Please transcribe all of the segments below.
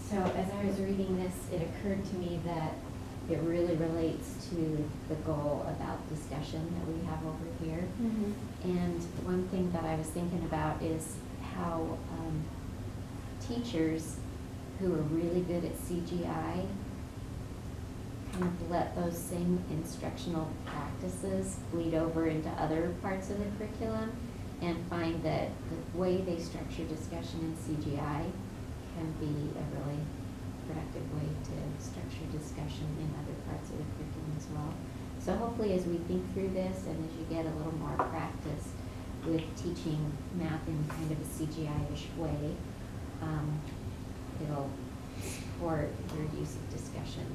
So as I was reading this, it occurred to me that it really relates to the goal about discussion that we have over here. And one thing that I was thinking about is how teachers who are really good at CGI kind of let those same instructional practices bleed over into other parts of the curriculum, and find that the way they structure discussion in CGI can be a really productive way to structure discussion in other parts of the curriculum as well. So hopefully as we think through this and as you get a little more practice with teaching math in kind of a CGI-ish way, it'll support your use of discussion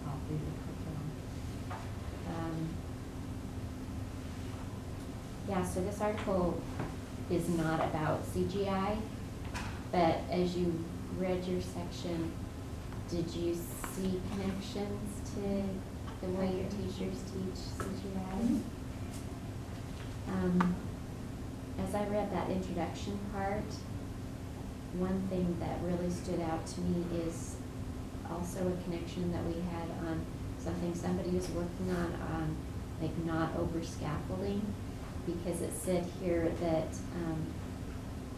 all through the curriculum. Yeah, so this article is not about CGI, but as you read your section, did you see connections to the way your teachers teach CGI? As I read that introduction part, one thing that really stood out to me is also a connection that we had on something somebody was working on like not over scaffolding, because it said here that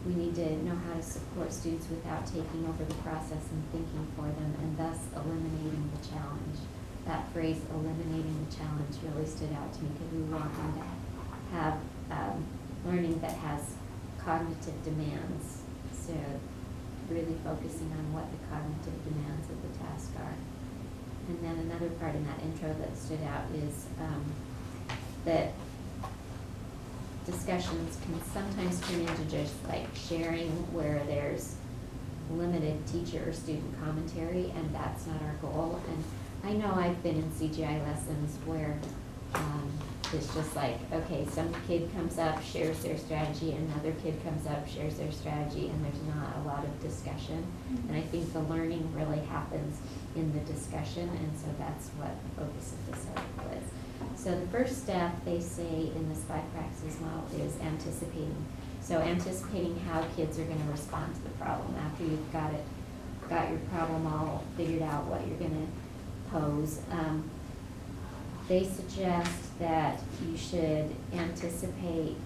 we need to know how to support students without taking over the process and thinking for them, and thus eliminating the challenge. That phrase, eliminating the challenge, really stood out to me, because we want them to have learning that has cognitive demands. So really focusing on what the cognitive demands of the task are. And then another part in that intro that stood out is that discussions can sometimes turn into just like sharing where there's limited teacher or student commentary, and that's not our goal. And I know I've been in CGI lessons where it's just like, okay, some kid comes up, shares their strategy, and another kid comes up, shares their strategy, and there's not a lot of discussion. And I think the learning really happens in the discussion, and so that's what the focus of this article is. So the first step, they say in this 5 practices model, is anticipating. So anticipating how kids are going to respond to the problem after you've got your problem all figured out, what you're going to pose. They suggest that you should anticipate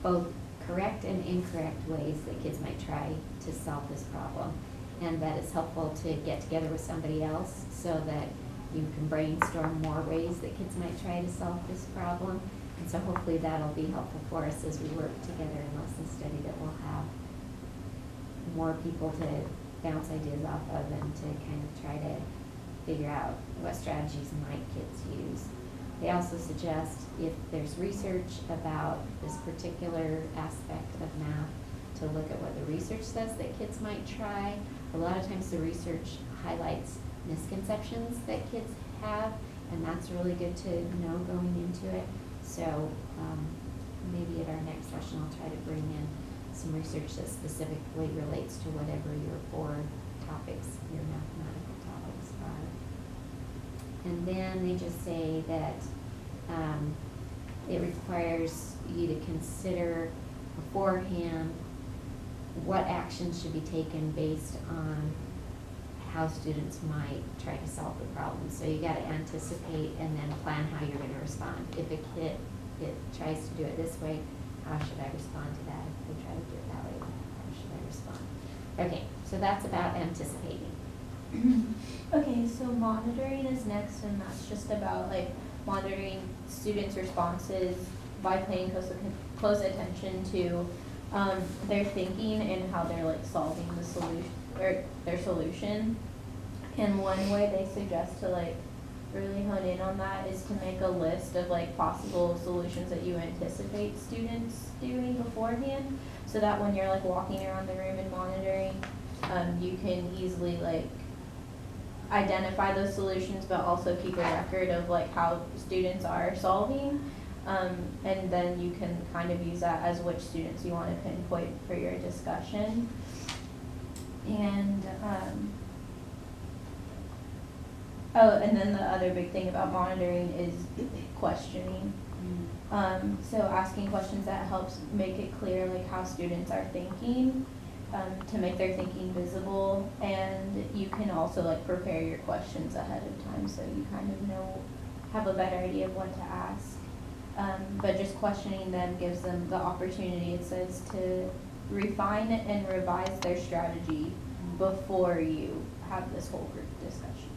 both correct and incorrect ways that kids might try to solve this problem, and that it's helpful to get together with somebody else so that you can brainstorm more ways that kids might try to solve this problem. And so hopefully that'll be helpful for us as we work together in lesson study, that we'll have more people to bounce ideas off of and to kind of try to figure out what strategies might kids use. They also suggest, if there's research about this particular aspect of math, to look at what the research says that kids might try. A lot of times the research highlights misconceptions that kids have, and that's really good to know going into it. So maybe at our next session I'll try to bring in some research that specifically relates to whatever your 4 topics, your mathematical topics are. And then they just say that it requires you to consider beforehand what actions should be taken based on how students might try to solve the problem. So you got to anticipate and then plan how you're going to respond. If a kid tries to do it this way, how should I respond to that? If they try to do it that way, how should I respond? Okay, so that's about anticipating. Okay, so monitoring is next, and that's just about like monitoring students' responses by paying close attention to their thinking and how they're like solving the solution or their solution. And one way they suggest to like really hone in on that is to make a list of like possible solutions that you anticipate students doing beforehand, so that when you're like walking around the room and monitoring, you can easily like identify those solutions, but also keep a record of like how students are solving, and then you can kind of use that as which students you want to pinpoint for your discussion. And and then the other big thing about monitoring is questioning. So asking questions that helps make it clear like how students are thinking, to make their thinking visible, and you can also like prepare your questions ahead of time so you kind of have a better idea of what to ask. But just questioning them gives them the opportunity, it says, to refine and revise their strategy before you have this whole group discussion.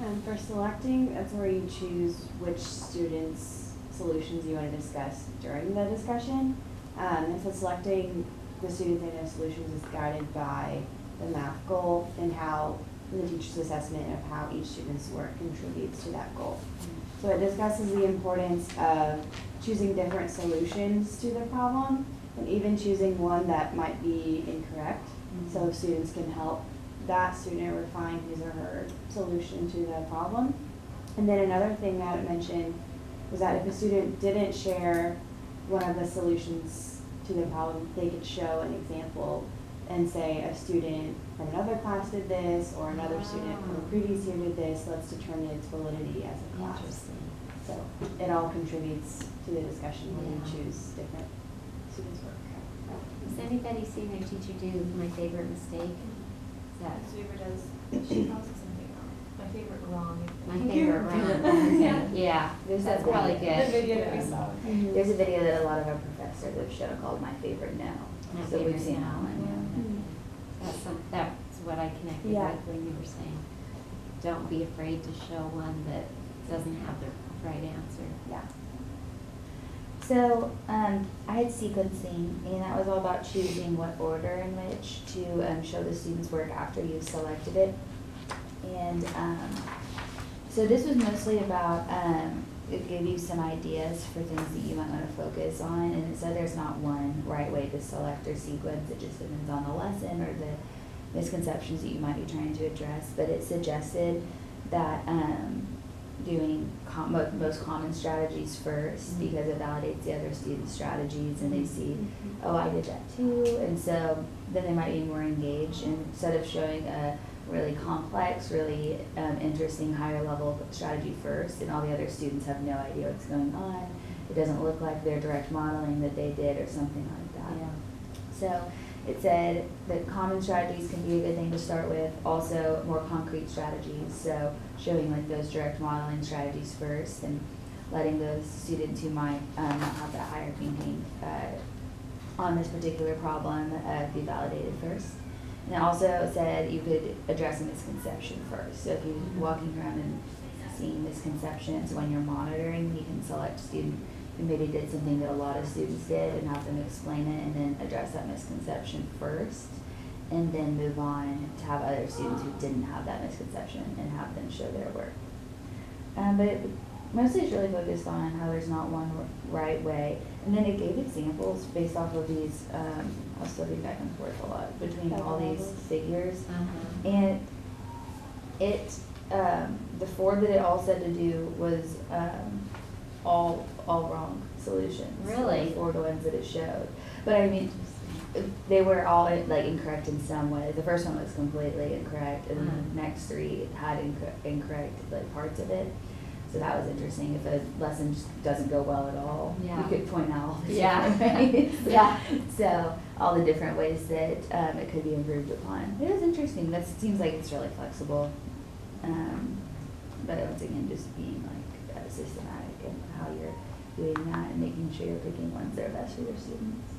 And for selecting, that's where you choose which students' solutions you want to discuss during the discussion. And so selecting the student data solutions is guided by the math goal and how the teacher's assessment of how each student's work contributes to that goal. So it discusses the importance of choosing different solutions to the problem and even choosing one that might be incorrect, so students can help that student refine his or her solution to the problem. And then another thing that it mentioned was that if a student didn't share one of the solutions to the problem, they could show an example and say a student from another class did this, or another student from the previous year did this. Let's determine its validity as a class. Interesting. So it all contributes to the discussion when you choose different students' work. Has anybody seen their teacher do my favorite mistake? Is that Ms. Weaver does, she calls it something wrong. My favorite wrong. my favorite round? Yeah. Yeah, There's that's that probably video. The good. video that we saw. Mhm. There's a video that a lot of our professors have shown called My Favorite Now. My So we've favorite seen now. that one. That's what I connected Yeah. with when you were saying, don't be afraid to show one that doesn't have the right answer. Yeah. So I had sequencing, and that was all about choosing what order in which to show the students' work after you've selected it. And so this was mostly about, it gave you some ideas for things that you might want to focus on, and it said there's not one right way to select or sequence. It just depends on the lesson or the misconceptions that you might be trying to address. But it suggested that doing most common strategies first, because it validates the other students' strategies, and they see, oh, I did that too, and so then they might be more engaged. And instead of showing a really complex, really interesting higher level strategy first, and all the other students have no idea what's going on, it doesn't look like their direct modeling that they did or something like that. So it said that common strategies can be a good thing to start with, also more concrete strategies, so showing like those direct modeling strategies first and letting those students who might not have that higher thinking on this particular problem be validated first. And it also said you could address a misconception first, so if you're walking around and seeing misconceptions when you're monitoring, you can select a student who maybe did something that a lot of students did and have them explain it, and then address that misconception first, and then move on to have other students who didn't have that misconception and have them show their work. But it mostly it's really focused on how there's not one right way, and then it gave examples based off of these, I was flipping back and forth a lot between all these figures, and it, the four that it all said to do was all wrong solutions. Really? The four ones that it showed. But I mean, they were all like incorrect in some way. The first one was completely incorrect, and then the next three had incorrect like parts of it. So that was interesting. If a lesson just doesn't go well at all, Yeah. you could point out all the Yeah. different ways. Yeah. So all the different ways that it could be improved upon. It was interesting. That seems like it's really flexible. But once again, just being like systematic in how you're doing that and making sure you're picking ones that are best for your students.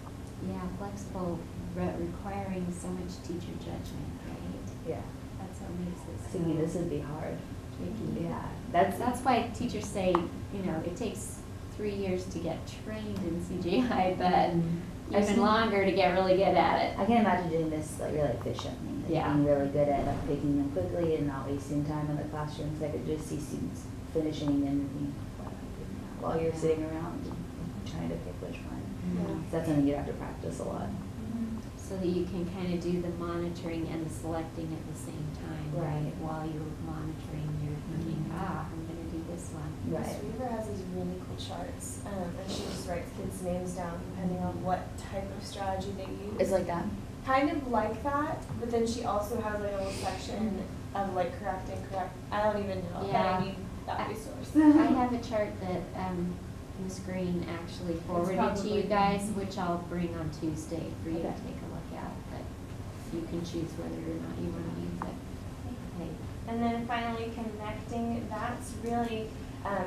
Yeah, flexible, requiring so much teacher judgment, right? Yeah. That's what makes it so To me, this would be hard. tricky. Yeah. That's why teachers say, you know, it takes 3 years to get trained in CGI, but even longer to get really good at it. I can imagine doing this like really efficiently, like Yeah. being really good at like, picking them quickly and not wasting time in the classroom. So I could just see students finishing and while you're sitting around trying to pick which one. So that's something you'd have to practice a lot. So that you can kind of do the monitoring and the selecting at the same time, right? Right. While you're monitoring, you're thinking, I'm gonna do this one. Right. Ms. Weaver has these really cool charts, and she just writes kids' names down depending on what type of strategy they use. It's like that. Kind of like that, but then she also has like a little section of like correct, incorrect. I don't even know, but Yeah. I need that resource. I have a chart that Ms. Green actually It's forwarded to you probably- guys, which I'll bring on Tuesday for you to Okay. take a look at, but you can choose whether or not you wanna use it. Okay. And then finally, connecting, that's really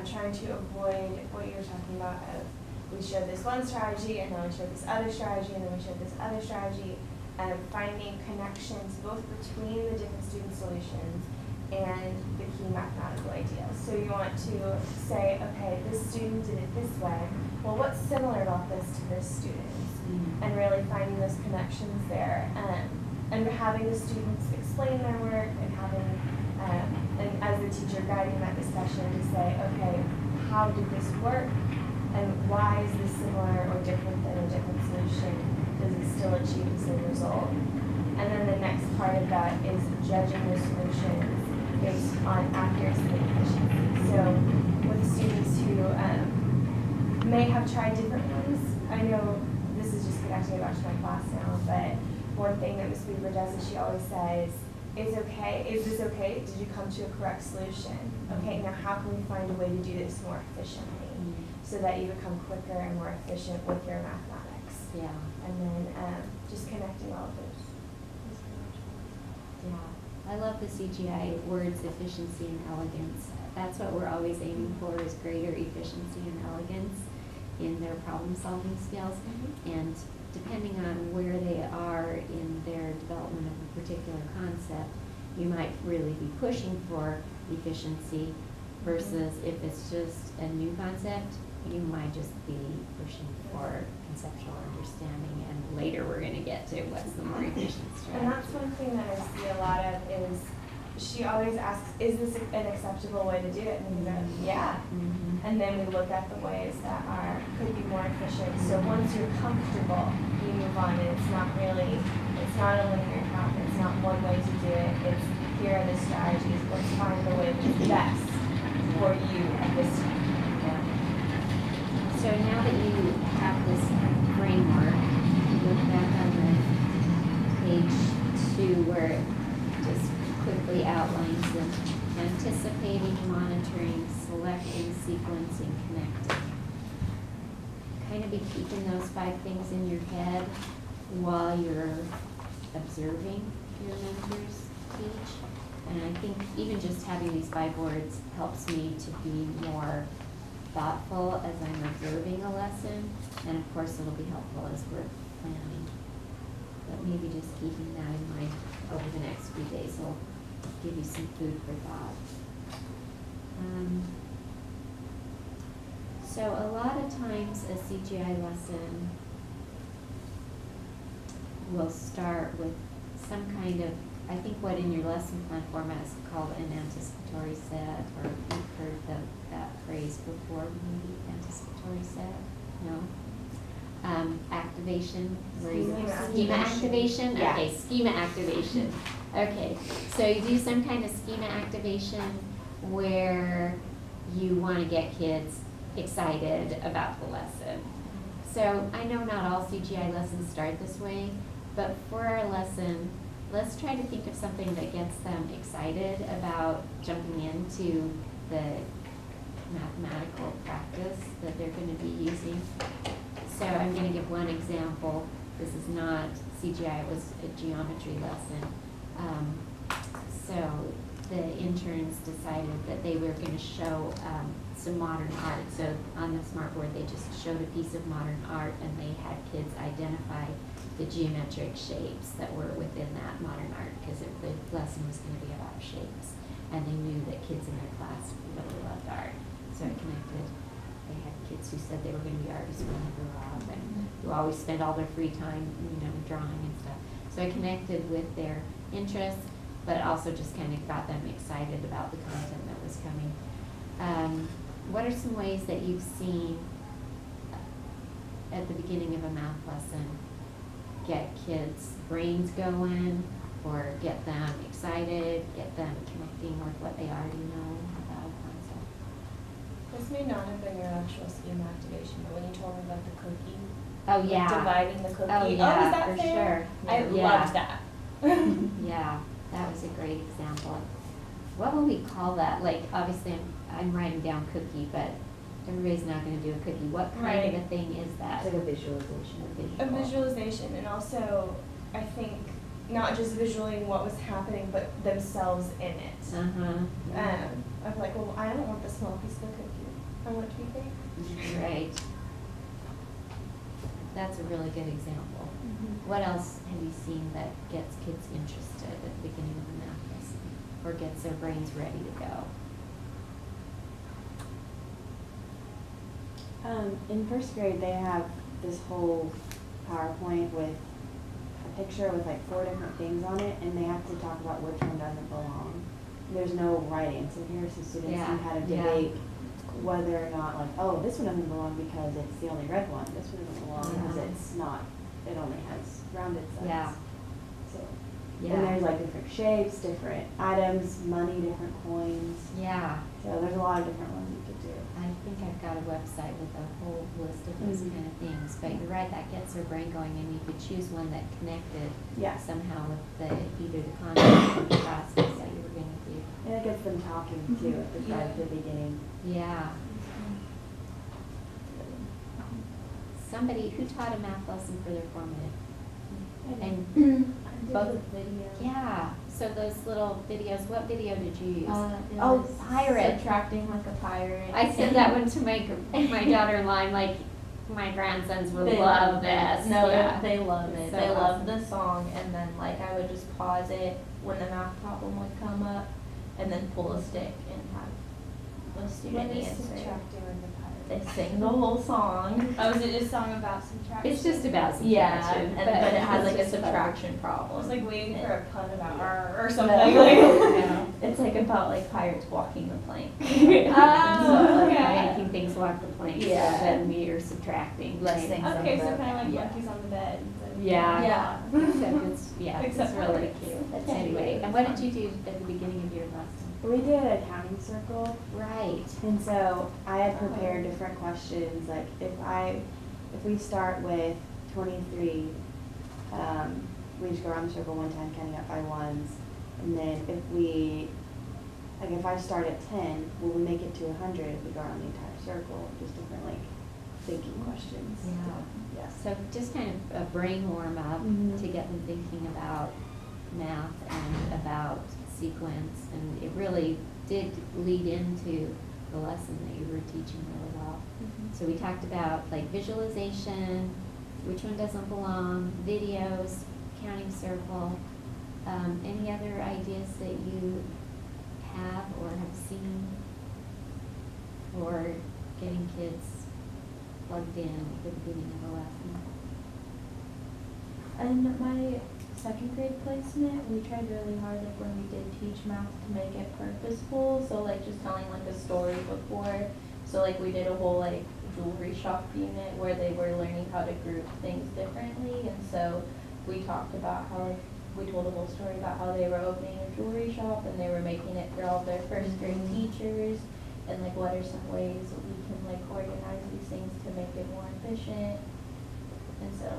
trying to avoid what you're talking about of, we showed this one strategy, and then we showed this other strategy, and then we showed this other strategy, finding connections both between the different student solutions and the key mathematical ideas. So you want to say, okay, this student did it this way, well, what's similar about this to this student? And really finding those connections there, and having the students explain their work, and having, and as the teacher guiding that discussion to say, okay, how did this work, and why is this similar or different than a different solution? Does it still achieve the same result? And then the next part of that is judging the solutions based on accuracy and efficiency. So with students who may have tried different ones, I know this is just connecting back to my class now, but one thing that Ms. Weaver does is she always says, is this okay? Did you come to a correct solution? Okay, now how can we find a way to do this more efficiently so that you become quicker and more efficient with your mathematics? Yeah, And then just connecting all of those. yeah. I love the CGI words, efficiency and elegance. That's what we're always aiming for, is greater efficiency and elegance in their problem-solving skills. And depending on where they are in their development of a particular concept, you might really be pushing for efficiency versus if it's just a new concept, you might just be pushing for conceptual understanding, and later we're gonna get to what's the more efficient And that's strategy. one thing that I see a lot of is she always asks, is this an acceptable way to do it? And we go, yeah. Mhm. And then we look at the ways that could be more efficient. So once you're comfortable, you move on, and it's not a linear path, it's not one way to do it, it's here are the strategies, let's find the way that's best for you at this time. Yeah. So now that you have this framework, you look back on the page 2 where it just quickly outlines them: anticipating, monitoring, selecting, sequencing, connecting. Kind of be keeping those 5 things in your head while you're observing your mentors teach. And I think even just having these 5 words helps me to be more thoughtful as I'm observing a lesson, and of course it'll be helpful as we're planning. But maybe just keeping that in mind over the next few days will give you some food for thought. So a lot of times a CGI lesson will start with some kind of, I think what in your lesson plan format is called an anticipatory set, or you've heard that phrase before, maybe, anticipatory set, no? Activation, where you, schema activation? Yeah. Okay, schema activation. Okay, so you do some kind of schema activation where you want to get kids excited about the lesson. So I know not all CGI lessons start this way, but for our lesson, let's try to think of something that gets them excited about jumping into the mathematical practice that they're going to be using. So I'm going to give one example. This is not CGI, it was a geometry lesson. So the interns decided that they were going to show some modern art. So on the smartboard, they just showed a piece of modern art, and they had kids identify the geometric shapes that were within that modern art, because the lesson was going to be about shapes. And they knew that kids in their class really loved art. So it connected. They had kids who said they were going to be artists when they grew up, and who always spend all their free time, drawing and stuff. So I connected with their interests, but also just kind of got them excited about the content that was coming. What are some ways that you've seen at the beginning of a math lesson get kids' brains going, or get them excited, get them connecting with what they already know about a concept? This may not have been your actual schema activation, but when you told me about the cookie, Oh, yeah. dividing the cookie. Oh, is yeah, that for fair? sure. I Yeah. loved that. Yeah, that was a great example. What would we call that? Like, obviously, I'm writing down cookie, but everybody's not gonna do a cookie. What kind of a Right. thing is that? It's like a visualization. A visualization, and also, I think, not just visualizing what was happening, but themselves in it. Uh-huh. Of like, well, I don't want the small piece of cookie. I want it to be big. Right. That's a really good example. Mhm. What else have you seen that gets kids interested at the beginning of the math lesson? Or gets their brains ready to go? In first grade, they have this whole PowerPoint with a picture with like 4 different things on it, and they have to talk about which one doesn't belong. There's no writing, so here's the students who had a Yeah. debate whether or not like, oh, this one doesn't belong because it's the only red one. This one doesn't belong because Yeah. it's not. It only has rounded sides. Yeah. So. Yeah. And there's like different shapes, different items, money, different coins. Yeah. So there's a lot of different ones you could do. I think I've got a website with a whole list of those Mhm. kind of things, but you're right, that gets their brain going, and you could choose one that connected Yeah. somehow with either the content or the process that you were gonna do. And it gets them talking too at the right at the beginning. Yeah. Somebody who taught a math lesson for their formative. And both, video. yeah, so those little videos, what video did you use? It Oh, was pirate. Subtracting like a pirate. I sent that one to my daughter-in-law, I'm like, my grandsons will They love this. No, Yeah. they love it. So They love awesome. the song, and then like I would just pause it when the math problem would come up, and then pull a stick and have a student What is answer. subtracting with the They pirate? sing the whole song. Oh, is it just a song about subtraction? It's just about Yeah, subtraction. but it has like a it's just about- subtraction I problem. was like waiting for a pun about Yeah. R or No. something. Like, Yeah. It's like about like pirates walking the plank. So, like, okay. making things walk the plank, so Yeah. then we are subtracting. Less right? things. Okay, so Something kind of like yeah. monkeys on the bed. instead of- Yeah. Yeah. Except it's, yeah, it's Except really pirates. cute. That's Anyway, cute. and what did you do at the beginning of your lesson? We did a counting circle, Right. and so I had prepared different questions. Like if we start with 23, we just go around the circle one time, counting up by ones, and then if I start at 10, will we make it to 100 if we go around the entire circle? Just different like thinking questions. Yeah. So just kind of a brain warm up Mhm. to get them thinking about math and about sequence, and it really did lead into the lesson that you were teaching really well. So we talked about like visualization, which one doesn't belong, videos, counting circle. Any other ideas that you have or have seen? Or getting kids plugged in at the beginning of the lesson? In my second grade placement, we tried really hard, like when we did teach math, to make it purposeful. So like just telling like a story before. So like we did a whole like jewelry shop unit where they were learning how to group things differently. And so we talked about how like we told a whole story about how they were opening a jewelry shop and they were making it for all their first grade teachers. And like what are some ways that we can like organize these things to make it more efficient. And so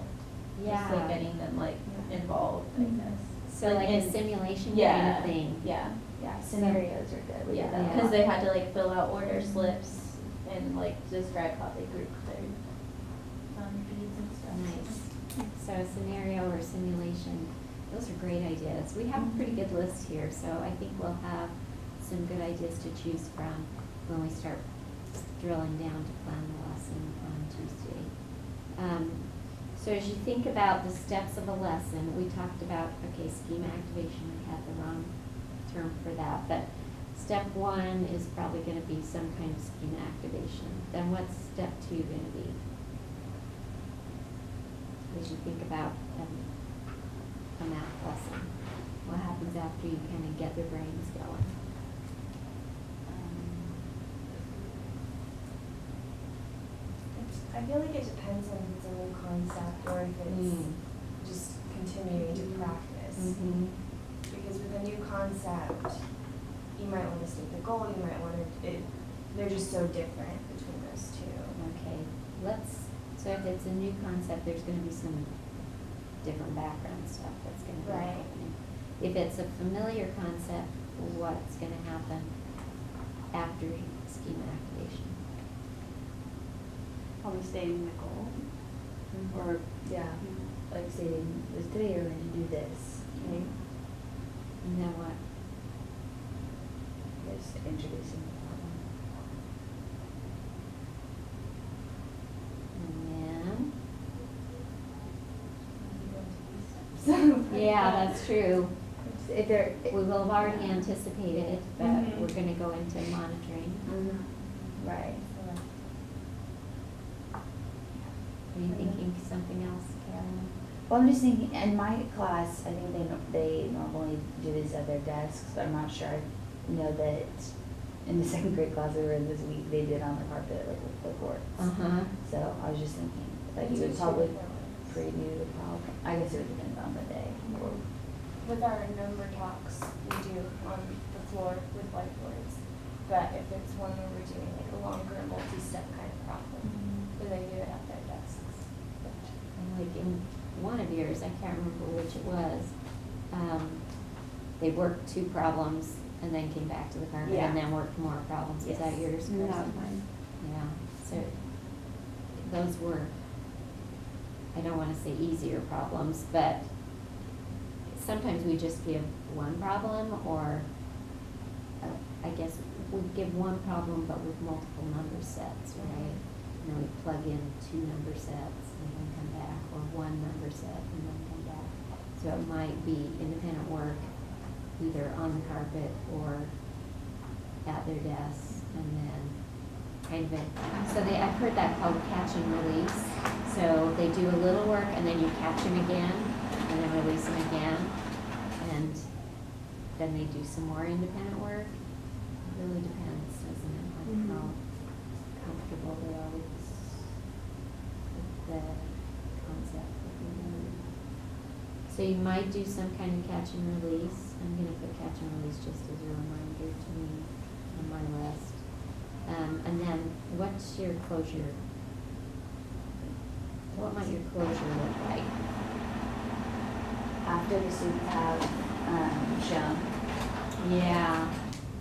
just like getting them like involved, I guess. So like a in- simulation kind yeah, of thing? Yeah, Yeah, scenarios are good. We did yeah, that. because they had to like fill out order slips and like describe how they grouped their beads and stuff. Nice. So a scenario or simulation, those are great ideas. We have a pretty good list here, so I think we'll have some good ideas to choose from when we start drilling down to plan the lesson on Tuesday. So as you think about the steps of a lesson, we talked about, okay, schema activation, we had the wrong term for that, but step 1 is probably gonna be some kind of schema activation. Then what's step 2 gonna be? As you think about a math lesson, what happens after you kind of get their brains going? I feel like it depends on if it's a new concept or if it's just continuing to practice. Mm-hmm. Because with a new concept, you might want to state the goal, you might want to, they're just so different between those two. Okay, so if it's a new concept, there's gonna be some different background stuff that's gonna be Right. happening. If it's a familiar concept, what's gonna happen after schema activation? Probably stating the goal, or, Yeah, like stating, this today you're going to do this, right? And then what? Just introducing the problem. And then, yeah, that's true. If they're. We will have already anticipated, but Mhm. we're gonna go into monitoring. Right. Are you thinking something else, Carolyn? Well, I'm just thinking, in my class, I think they normally do these at their desks, but I'm not sure. I know that in the second grade class we were in this week, they did on the carpet, like with clipboards. Uh-huh. So I was just thinking, like We you do would two probably different ones. preview the problem. I guess it would depend on the day. With our number talks, we do on the floor with whiteboards. But if it's one where we're doing like a longer multi-step kind of problem, then they do it at their desks. And like in one of yours, I can't remember which it was, they worked 2 problems and then came back to the carpet Yeah. and then worked more problems. Is that Yes. yours, No, Kirsten? mine. Yeah, so those were, I don't wanna say easier problems, but sometimes we just give one problem, or I guess we give one problem but with multiple number sets, right? And then we plug in 2 number sets and then come back, or 1 number set and then come back. So it might be independent work either on the carpet or at their desks, and then kind of I've heard that called catch and release. So they do a little work and then you catch them again and then release them again. And then they do some more independent work. It really depends, doesn't it, on Mhm. how comfortable they are with the concept that we learn. So you might do some kind of catch and release. I'm gonna put catch and release just as a reminder to me on my list. And then what's your closure? What might your closure look like? After the students have shown. Yeah,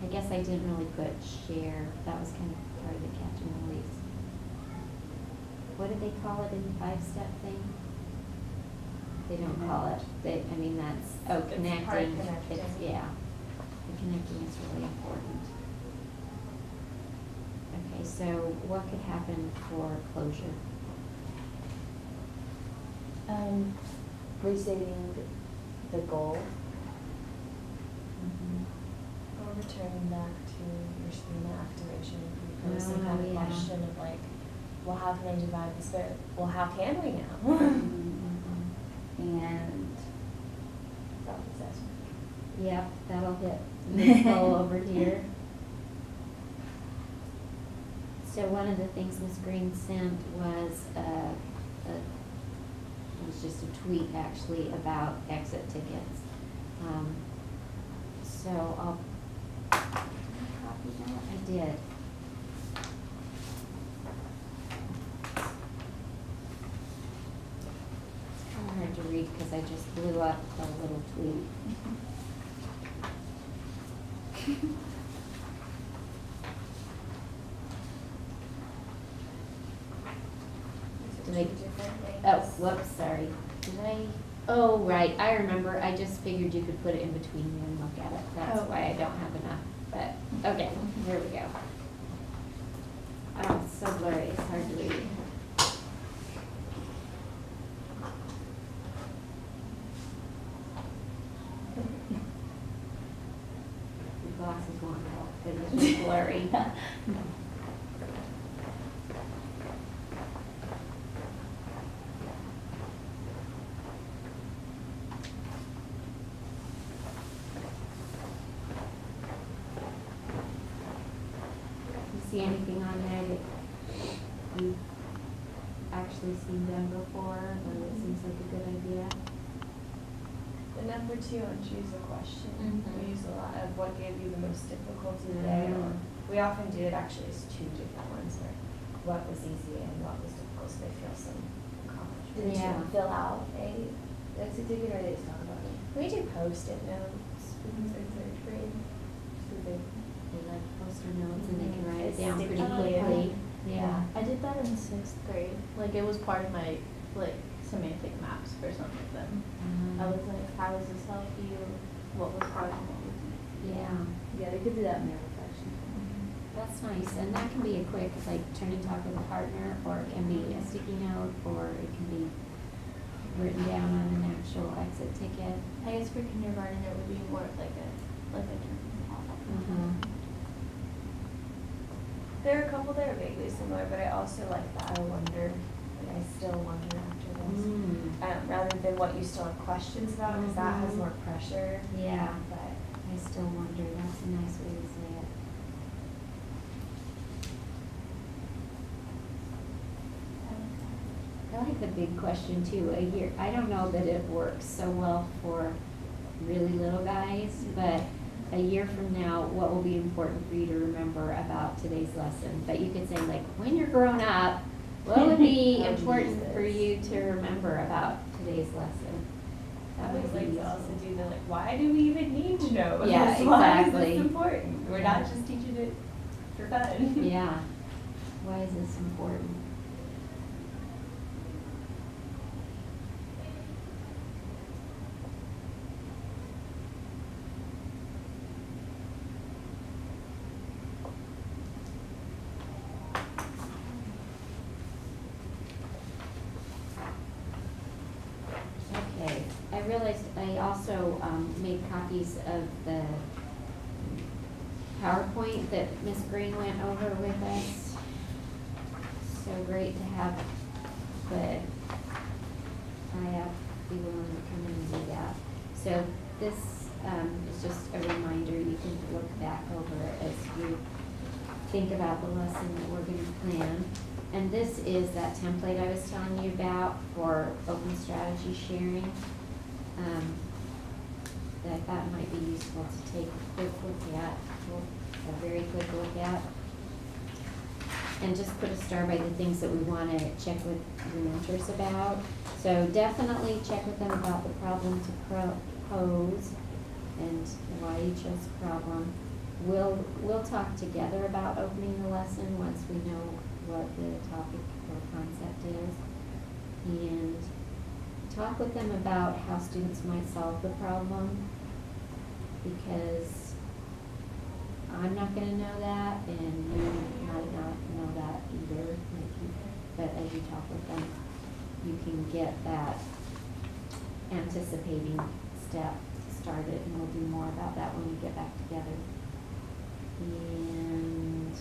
I guess I didn't really put share. That was kind of part of the catch and release. What do they call it in the 5-step thing? They don't call it, that's, It's part connecting. connecting. Yeah, the connecting is really important. Okay, so what could happen for closure? Restating the goal. Or returning back to your schema activation, if you pose some Oh, kind of yeah. question of like, well, how can I divide this, but, well, how can we now? And self-assessment. Yep, that'll hit Ms. Cole over here. So one of the things Ms. Green sent was it was just a tweet actually about exit tickets. So I'll copy that. I did. It's kind of hard to read because I just blew up a little tweet. These Do are they- two different things. Oh, whoops, sorry. Did I? Oh, right, I remember. I just figured you could put it in between you and look at it. That's Oh. why I don't have enough, but, okay, here we go. Oh, it's so blurry, it's hard to read. Your glasses won't help, because it's just blurry. You see anything on there that you've actually seen done before, or that seems like a good idea? The number 2 on choose a question, Mhm. we use a lot of what gave you the most difficulty today, or we often do it actually as 2 different ones, where what was easy and what was difficult, so they feel some Do accomplishment. they Yeah. fill out a exit ticket, or they just talk about it? We do post-it notes in 3rd grade, so they They like post-it notes and they can write it It's down pretty sticky. quickly. Yeah. I did that in 6th grade. Like, it was part of my, like, semantic maps for some of them. I was like, how does this help you? What was hard and what wasn't? Yeah, Yeah, they could do that in their reflection. that's nice, and that can be a quick, like, turn and talk with a partner, or it can be a sticky note, or it can be written down on an actual exit ticket. I guess for kindergarten, it would be more of like a There are a couple that are vaguely similar, but I also like that I wonder, like I still wonder after this. Rather than what you still have questions about, because that has more pressure. Yeah, But I still wonder, that's a nice way to say it. I like the big question too, a year, I don't know that it works so well for really little guys, but a year from now, what will be important for you to remember about today's lesson? But you could say like, when you're grown up, what would be How would you important use for this? you to remember about today's lesson? I That always would be like to also useful. do the like, why do we even need to know? Yeah, this? Why is exactly. this important? We're not just teaching it for fun. Yeah, why is this important? Okay, I realized I also made copies of the PowerPoint that Ms. Green went over with us. So great to have, but I have to be willing to come in and do that. So this is just a reminder, you can look back over as you think about the lesson that we're gonna plan. And this is that template I was telling you about for open strategy sharing. That I thought might be useful to take a quick look at, a very quick look at. And just put a star by the things that we wanna check with your mentors about. So definitely check with them about the problem to pose and why you chose problem. We'll talk together about opening the lesson once we know what the topic or concept is. And talk with them about how students might solve the problem, because I'm not gonna know that, and you might not know that either. But as you talk with them, you can get that anticipating step started, and we'll do more about that when we get back together. And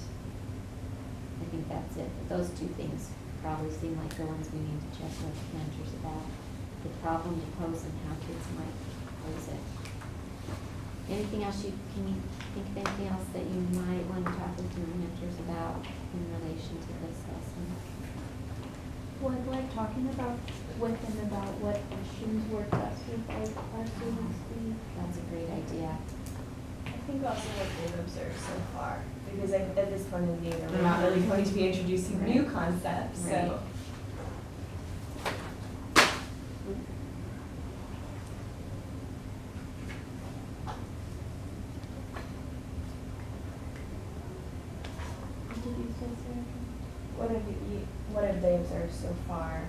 I think that's it. Those two things probably seem like the ones we need to check with mentors about. The problem to pose and how kids might pose it. Anything else can you think of anything else that you might want to talk with your mentors about in relation to this lesson? Well, I'd like talking about with them about what questions work best with our students. That's a great idea. I think also what they've observed so far, because at this point in the year, we're not really going to be introducing new concepts, Right. so. What did you say, Sarah? What have they observed so far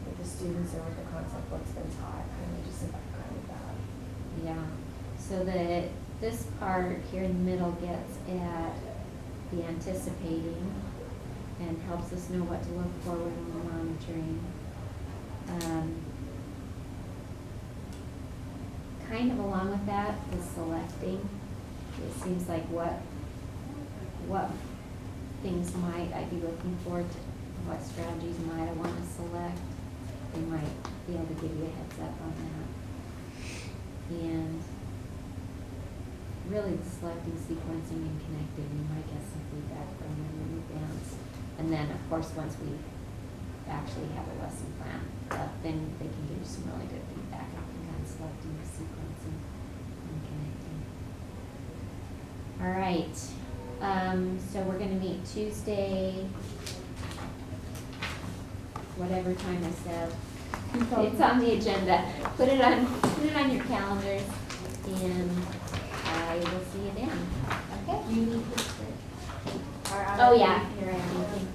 with the students or with the concept, what's been taught, kind of just a background of that? Yeah, so this part here in the middle gets at the anticipating and helps us know what to look for when we're monitoring. Kind of along with that is selecting. It seems like what things might I be looking for, what strategies might I want to select. They might be able to give you a heads up on that. And really the selecting, sequencing, and connecting, you might get some feedback from them in advance. And then, of course, once we actually have a lesson plan, then they can give you some really good feedback on selecting, sequencing, and connecting. All right, so we're gonna meet Tuesday, whatever time I said. It's on the agenda. Put it on your calendars, and I will see you then. Okay? You need this. Oh, yeah, here I am.